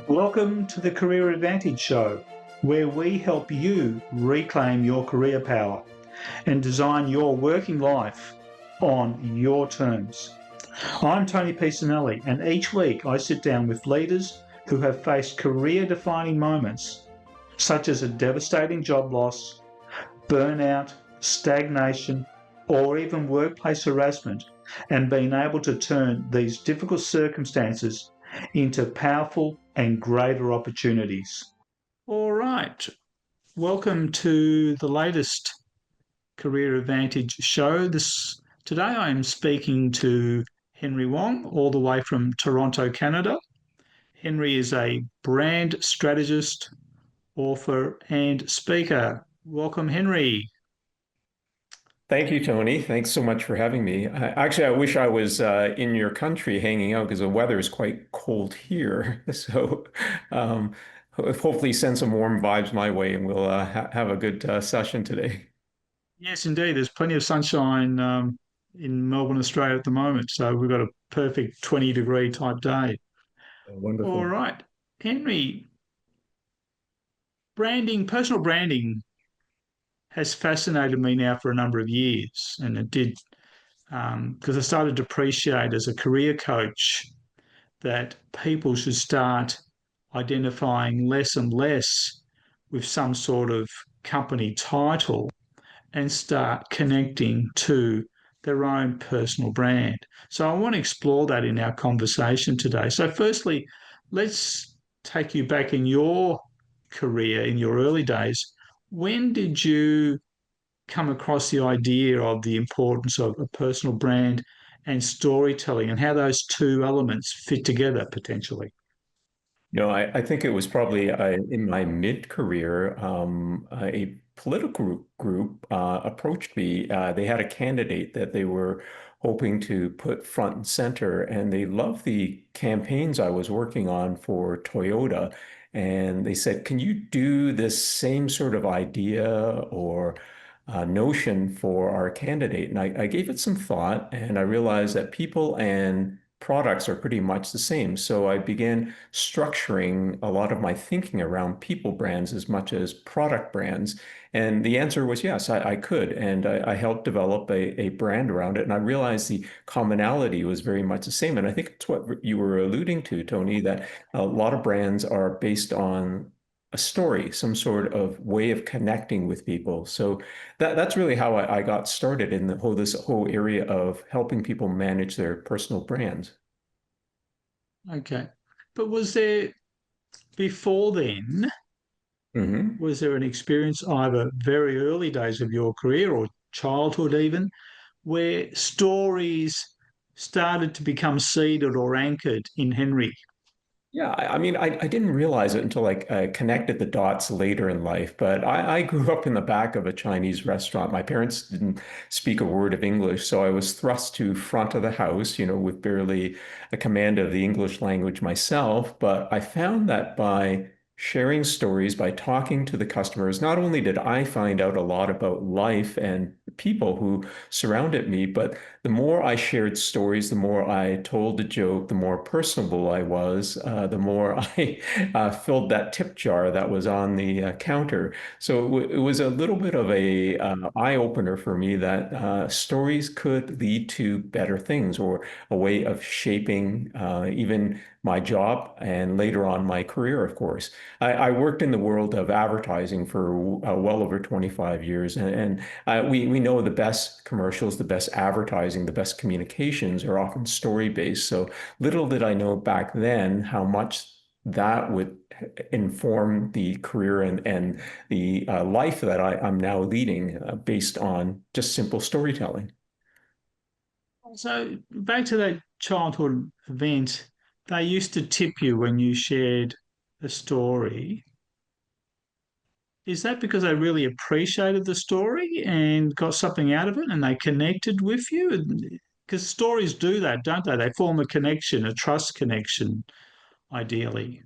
Welcome to the Career Advantage Show, where we help you reclaim your career power and design your working life on your terms. I'm Tony Pisanelli, and each week I sit down with leaders who have faced career-defining moments, such as a devastating job loss, burnout, stagnation, or even workplace harassment, and been able to turn these difficult circumstances into powerful and greater opportunities. All right, welcome to the latest Career Advantage show. Today I am speaking to Henry Wong, all the way from Toronto, Canada. Henry is a brand strategist, author, and speaker. Welcome, Henry. Thank you, Tony. Thanks so much for having me. Actually, I wish I was in your country hanging out because the weather is quite cold here. So um, hopefully send some warm vibes my way and we'll have a good session today. Yes, indeed. There's plenty of sunshine in Melbourne, Australia at the moment. So we've got a perfect 20-degree type day. All Wonderful. right. Henry, personal branding has fascinated me now for a number of years. And it did because I started to appreciate as a career coach that people should start identifying less and less with some sort of company title and start connecting to their own personal brand. So I want to explore that in our conversation today. So, firstly, let's take you back in your career, in your early days. When did you come across the idea of the importance of a personal brand and storytelling and how those two elements fit together potentially? I think it was probably in my mid-career, a political group approached me. They had a candidate that they were hoping to put front and center, and they loved the campaigns I was working on for Toyota. And they said, "Can you do this same sort of idea or notion for our candidate?" And I gave it some thought, and I realized that people and products are pretty much the same. So I began structuring a lot of my thinking around people brands as much as product brands. And the answer was yes, I could. And I helped develop a brand around it. And I realized the commonality was very much the same. And I think it's what you were alluding to, Tony, that a lot of brands are based on a story, some sort of way of connecting with people. So that's really how I got started in this whole area of helping people manage their personal brands. Okay. But was there, before then, Hmm. was there an experience either very early days of your career or childhood even, where stories started to become seeded or anchored in Henry? Yeah, I mean, I didn't realize it until I connected the dots later in life. But I grew up in the back of a Chinese restaurant. My parents didn't speak a word of English, so I was thrust to front of the house, with barely a command of the English language myself. But I found that by sharing stories, by talking to the customers, not only did I find out a lot about life and people who surrounded me, but the more I shared stories, the more I told a joke, the more personable I was, the more I filled that tip jar that was on the counter. So it was a little bit of a eye opener for me that stories could lead to better things or a way of shaping even my job and later on my career, of course. I worked in the world of advertising for well over 25 years, and we know the best commercials, the best advertising, the best communications are often story based. So little did I know back then how much that would inform the career and the life that I'm now leading based on just simple storytelling. So back to that childhood event, they used to tip you when you shared a story. Is that because they really appreciated the story and got something out of it and they connected with you? Because stories do that, don't they? They form a connection, a trust connection, ideally.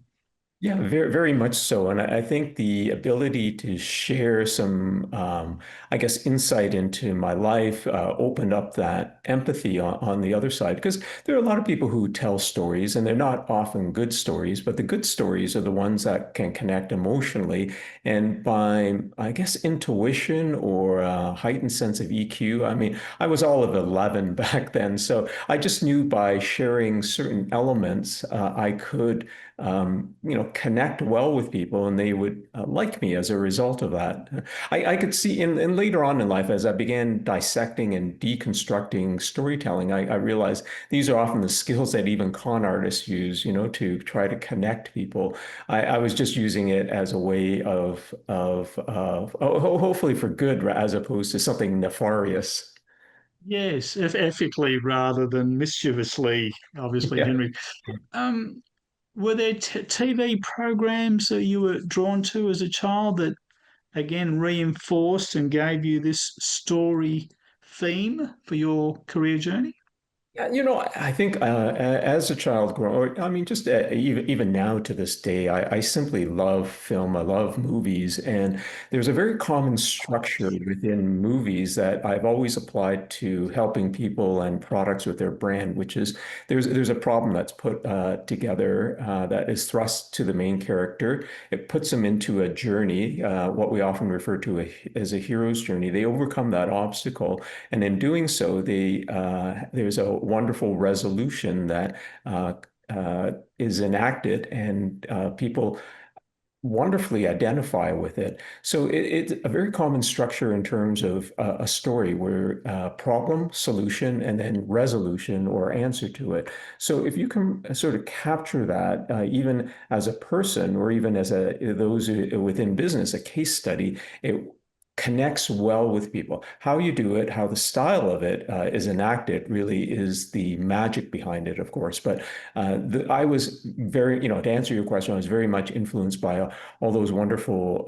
Yeah, very, very much so. And I think the ability to share some, I guess, insight into my life opened up that empathy on the other side. Because there are a lot of people who tell stories, and they're not often good stories, but the good stories are the ones that can connect emotionally. And by, I guess, intuition or a heightened sense of EQ, I mean, I was all of 11 back then. So I just knew by sharing certain elements, I could connect well with people and they would like me as a result of that. I could see in later on in life, as I began dissecting and deconstructing storytelling, I realized these are often the skills that even con artists use, to try to connect people. I was just using it as a way of hopefully for good as opposed to something nefarious. Yes, ethically rather than mischievously, obviously, Yeah. Henry. Um, were there TV programs that you were drawn to as a child that again reinforced and gave you this story theme for your career journey? Yeah, I think as a child growing, I mean, just even now to this day, I simply love film. I love movies, and there's a very common structure within movies that I've always applied to helping people and products with their brand, which is there's a problem that's put together that is thrust to the main character. It puts them into a journey, what we often refer to as a hero's journey. They overcome that obstacle. And in doing so, there's a wonderful resolution that is enacted, and people wonderfully identify with it. So it's a very common structure in terms of a story where problem, solution, and then resolution or answer to it. So if you can sort of capture that, even as a person or even as those within business, a case study, it connects well with people. How you do it, how the style of it is enacted really is the magic behind it, of course. But I was very, to answer your question, I was very much influenced by all those wonderful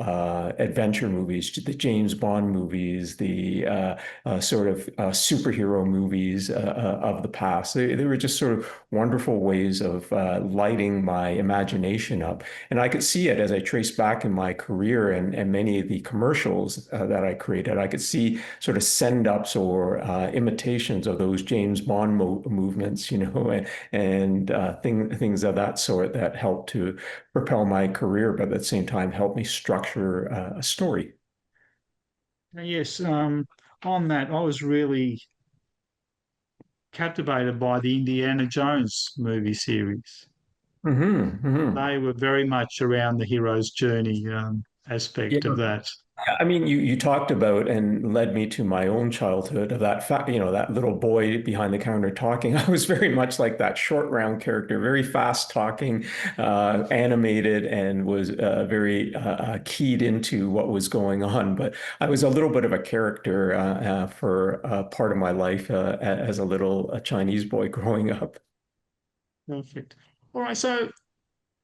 adventure movies, the James Bond movies, the sort of superhero movies of the past. They were just sort of wonderful ways of lighting my imagination up. And I could see it as I traced back in my career and many of the commercials that I created. I could see sort of send-ups or imitations of those James Bond movements, and things of that sort that helped to propel my career, but at the same time help me structure a story. Yes, on that, I was really captivated by the Indiana Jones movie series. Hmm. They were very much around the hero's journey aspect of that. I mean, you talked about and led me to my own childhood of that fact, that little boy behind the counter talking. I was very much like that short round character, very fast talking, animated, and was very keyed into what was going on. But I was a little bit of a character for part of my life as a little Chinese boy growing up. Perfect. All right, so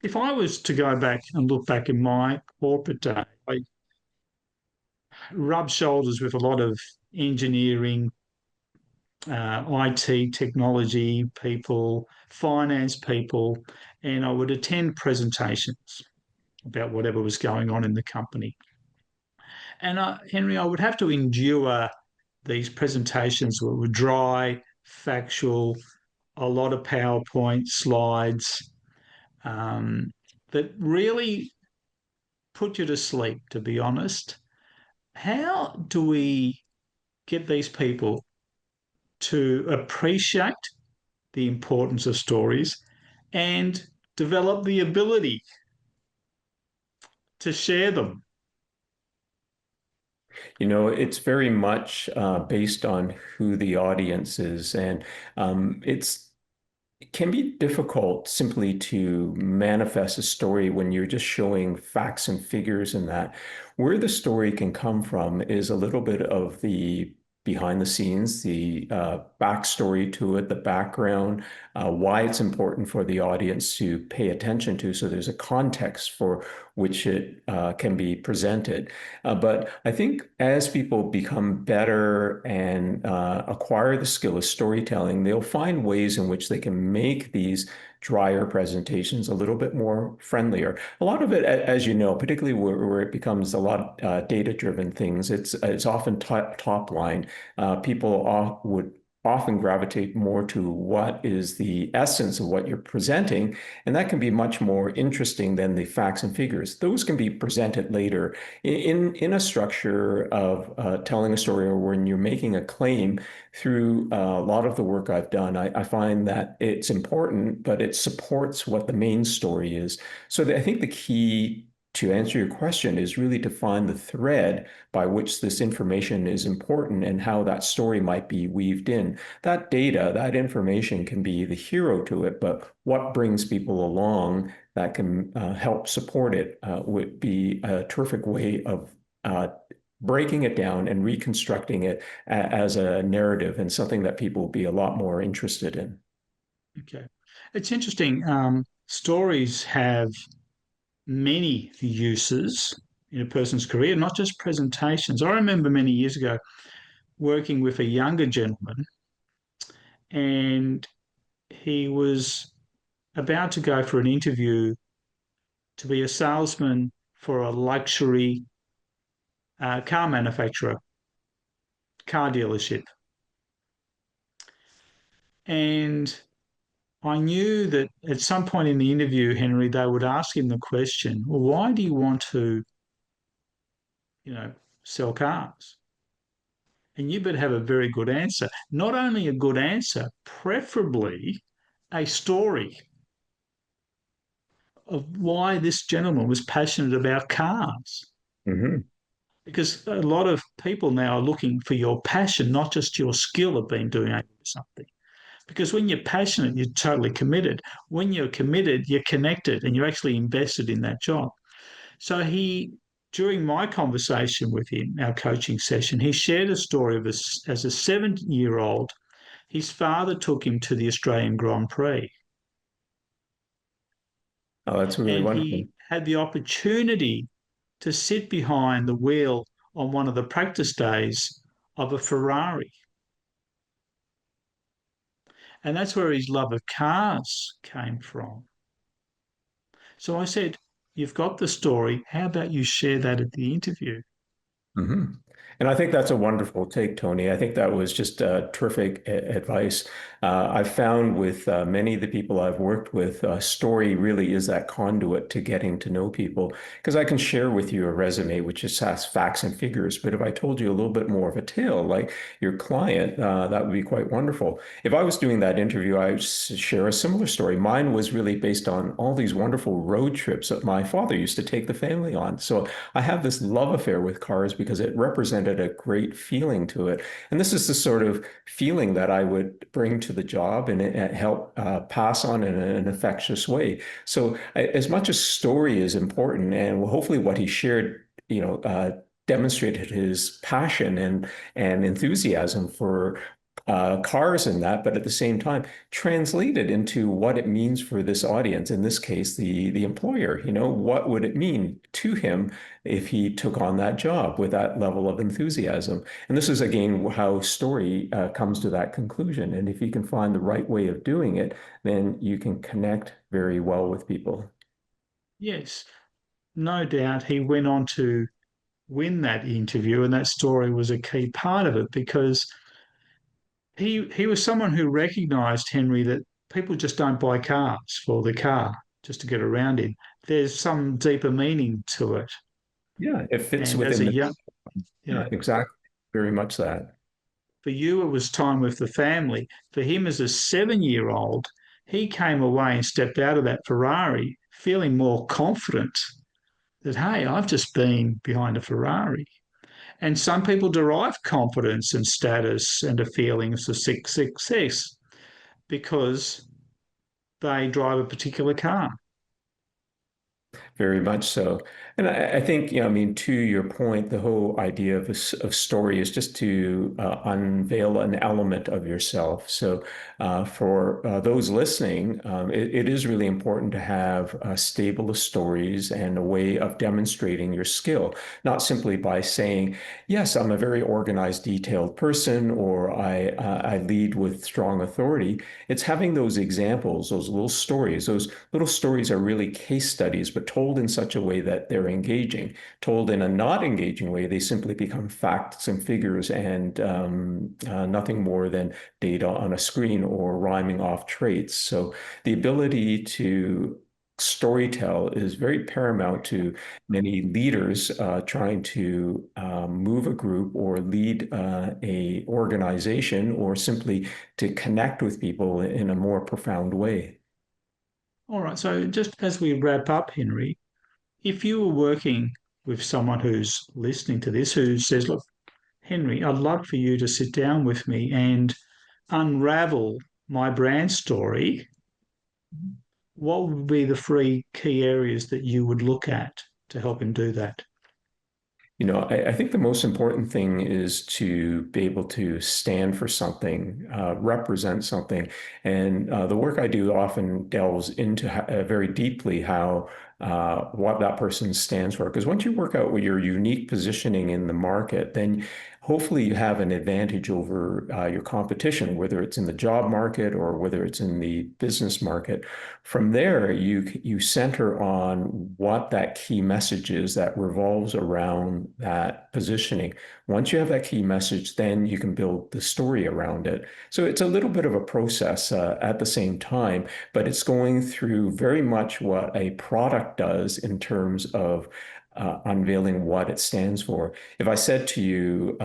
if I was to go back and look back in my corporate day, I rubbed shoulders with a lot of engineering, IT, technology people, finance people, and I would attend presentations about whatever was going on in the company. And Henry, I would have to endure these presentations that were dry, factual, a lot of PowerPoint slides um, that really put you to sleep, to be honest. How do we get these people to appreciate the importance of stories and develop the ability to share them? It's very much based on who the audience is, and it can be difficult simply to manifest a story when you're just showing facts and figures and that. Where the story can come from is a little bit of the behind the scenes, the backstory to it, the background, why it's important for the audience to pay attention to. So there's a context for which it can be presented. But I think as people become better and acquire the skill of storytelling, they'll find ways in which they can make these drier presentations, a little bit more friendlier. A lot of it, as you know, particularly where it becomes a lot data-driven things, it's often top line. People would often gravitate more to what is the essence of what you're presenting, and that can be much more interesting than the facts and figures. Those can be presented later in a structure of telling a story, or when you're making a claim. Through a lot of the work I've done, I find that it's important, but it supports what the main story is. So I think the key to answer your question is really to find the thread by which this information is important and how that story might be weaved in. That data, that information can be the hero to it, but what brings people along that can help support it would be a terrific way of breaking it down and reconstructing it as a narrative and something that people will be a lot more interested in. Okay. It's interesting. Stories have many uses in a person's career, not just presentations. I remember many years ago working with a younger gentleman, and he was about to go for an interview to be a salesman for a luxury car manufacturer, car dealership. And I knew that at some point in the interview, Henry, they would ask him the question, well, why do you want to, you know, sell cars? And you better have a very good answer. Not only a good answer, preferably a story of why this gentleman was passionate about cars. Mhm. Because a lot of people now are looking for your passion, not just your skill of being doing something. Because when you're passionate, you're totally committed. When you're committed, you're connected and you're actually invested in that job. So during my conversation with him, our coaching session, he shared a story of as a 7-year-old, his father took him to the Australian Grand Prix, Oh, that's really and wonderful. he had the opportunity to sit behind the wheel on one of the practice days of a Ferrari. And that's where his love of cars came from. So I said, you've got the story. How about you share that at the interview? Hmm. And I think that's a wonderful take, Tony. I think that was just terrific advice. I've found with many of the people I've worked with, story really is that conduit to getting to know people. Because I can share with you a resume which just has facts and figures, but if I told you a little bit more of a tale, like your client, that would be quite wonderful. If I was doing that interview, I would share a similar story. Mine was really based on all these wonderful road trips that my father used to take the family on. So I have this love affair with cars because it represented a great feeling to it. And this is the sort of feeling that I would bring to the job and help pass on in an infectious way. So as much as story is important, and hopefully what he shared, demonstrated his passion and enthusiasm for cars and that, but at the same time, translate it into what it means for this audience. In this case, the employer. What would it mean to him if he took on that job with that level of enthusiasm? And this is again how story comes to that conclusion. And if you can find the right way of doing it, then you can connect very well with people. Yes, no doubt he went on to win that interview, and that story was a key part of it because he was someone who recognized, Henry, that people just don't buy cars for the car just to get around in. There's some deeper meaning to it. Yeah, it fits And as a within the, young, you yeah, know, exactly. Very much that. for you, it was time with the family. For him, as a 7-year-old, he came away and stepped out of that Ferrari feeling more confident that, hey, I've just been behind a Ferrari. And some people derive confidence and status and a feeling of success because they drive a particular car. very much so. And I think, I mean, to your point, the whole idea of of story is just to unveil an element of yourself. So for those listening, it is really important to have stable of stories and a way of demonstrating your skill, not simply by saying, yes, I'm a very organized, detailed person, or I lead with strong authority. It's having those examples, those little stories. Those little stories are really case studies, but told in such a way that they're engaging. Told in a not engaging way, they simply become facts and figures and nothing more than data on a screen or rhyming off traits. So the ability to storytell is very paramount to many leaders trying to move a group or lead a organization or simply to connect with people in a more profound way. All right. So just as we wrap up, Henry, if you were working with someone who's listening to this who says, look, Henry, I'd love for you to sit down with me and unravel my brand story, what would be the three key areas that you would look at to help him do that? I think the most important thing is to be able to stand for something, represent something. And the work I do often delves into very deeply how what that person stands for. Because once you work out what your unique positioning in the market, then hopefully you have an advantage over your competition, whether it's in the job market or whether it's in the business market. From there, you center on what that key message is that revolves around that positioning. Once you have that key message, then you can build the story around it. So it's a little bit of a process at the same time, but it's going through very much what a product does in terms of unveiling what it stands for. If I said to you,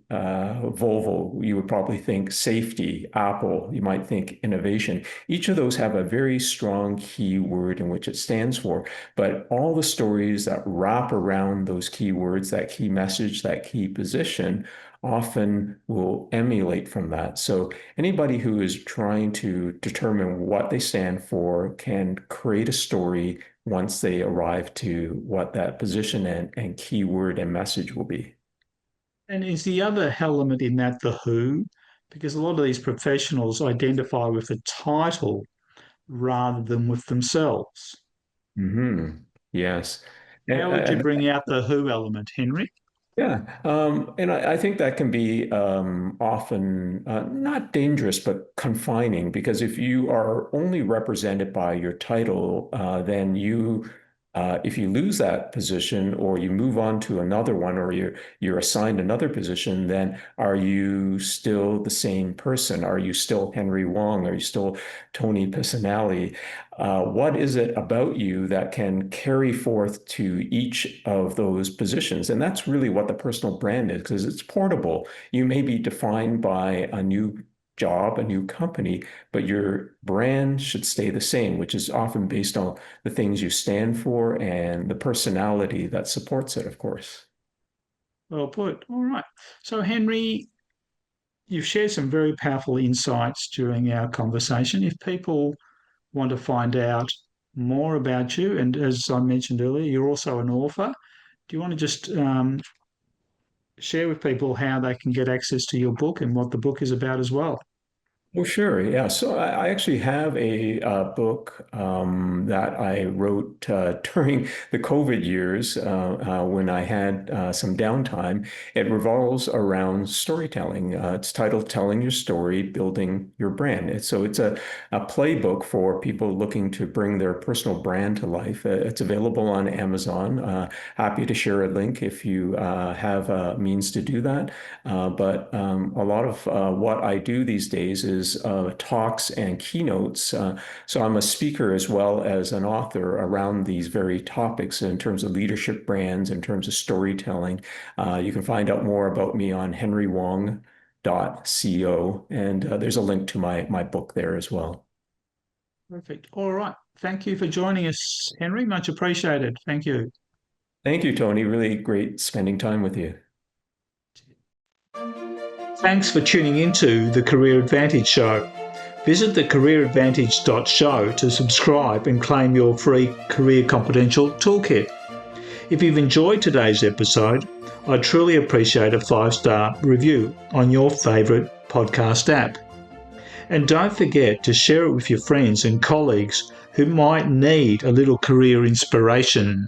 Volvo, you would probably think safety. Apple, you might think innovation. Each of those have a very strong key word in which it stands for. But all the stories that wrap around those keywords, that key message, that key position, often will emulate from that. So anybody who is trying to determine what they stand for can create a story once they arrive to what that position and keyword and message will be. And is the other element in that the who? Because a lot of these professionals identify with the title rather than with themselves. Hmm. Yes. And How would you bring out the who element, Henry? yeah, and I think that can be often not dangerous, but confining because if you are only represented by your title, then if you lose that position or you move on to another one or you're assigned another position, then are you still the same person? Are you still Henry Wong? Are you still Tony Pisanelli? What is it about you that can carry forth to each of those positions? And that's really what the personal brand is, because it's portable. You may be defined by a new job, a new company, but your brand should stay the same, which is often based on the things you stand for and the personality that supports it, of course. Well put. All right. So, Henry, you've shared some very powerful insights during our conversation. If people want to find out more about you, and as I mentioned earlier, you're also an author, do you want to just share with people how they can get access to your book and what the book is about as well? Well, sure. Yeah. So I actually have a book that I wrote during the COVID years when I had some downtime. It revolves around storytelling. It's titled Telling Your Story, Building Your Brand. It's a playbook for people looking to bring their personal brand to life. It's available on Amazon. Happy to share a link if you have means to do that. But a lot of what I do these days is talks and keynotes. So I'm a speaker as well as an author around these very topics in terms of leadership brands, in terms of storytelling. You can find out more about me on henrywong.co, and there's a link to my book there as well. Perfect. All right. Thank you for joining us, Henry. Much appreciated. Thank you. Thank you, Tony. Really great spending time with you. Thanks for tuning into the Career Advantage Show. Visit the careeradvantage.show to subscribe and claim your free Career Confidential Toolkit. If you've enjoyed today's episode, I truly appreciate a 5-star review on your favourite podcast app. And don't forget to share it with your friends and colleagues who might need a little career inspiration.